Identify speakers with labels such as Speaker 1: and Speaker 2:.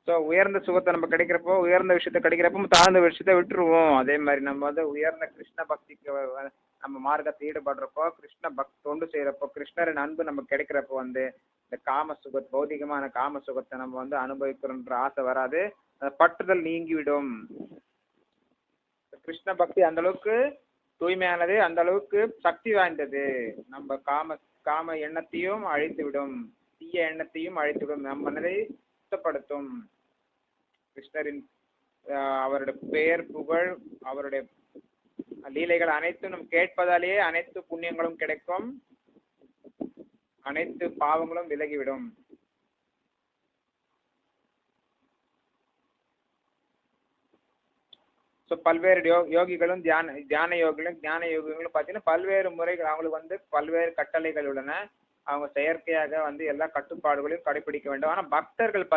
Speaker 1: So உயர்ந்த சுகத்தை நம்ம கிடைக்கிறப்போ, உயர்ந்த விஷயத்த கிடைக்கிறப்போ தாழ்ந்த விஷயத்த விட்டுருவோம். அதே மாதிரி நம்ம வந்து உயர்ந்த கிருஷ்ண பக்திக்கு நம்ம மார்க்கத்தை ஈடுபடுறப்போ, கிருஷ்ண தொண்டு செய்யறப்போ, கிருஷ்ணரின் அன்பு நமக்கு கிடைக்கிறப்போ வந்து இந்த காம சுக பௌதிகமான காம சுகத்தை நம்ம வந்து அனுபவிக்கிறோன்ற ஆசை வராது. அந்த பற்றுதல் நீங்கிவிடும். கிருஷ்ண பக்தி அந்த அளவுக்கு தூய்மையானது, அந்த அளவுக்கு சக்தி வாய்ந்தது. நம்ம காம எண்ணத்தையும் அழித்துவிடும், தீய எண்ணத்தையும் அழித்துவிடும், நம் மனதை சுத்தப்படுத்தும். கிருஷ்ணரின் அவருடைய பெயர் புகழ், அவருடைய லீலைகள் அனைத்தும் நம் கேட்பதாலேயே அனைத்து புண்ணியங்களும் கிடைக்கும், அனைத்து பாவங்களும் விலகிவிடும். ஸோ பல்வேறு யோகிகளும் ஞான யோகிகளும் பார்த்தீங்கன்னா பல்வேறு முறைகள், அவங்களுக்கு வந்து பல்வேறு கட்டளைகள் உள்ளன. அவங்க செயற்கையாக வந்து எல்லா கட்டுப்பாடுகளையும் கடைபிடிக்க வேண்டும். ஆனால் பக்தர்கள்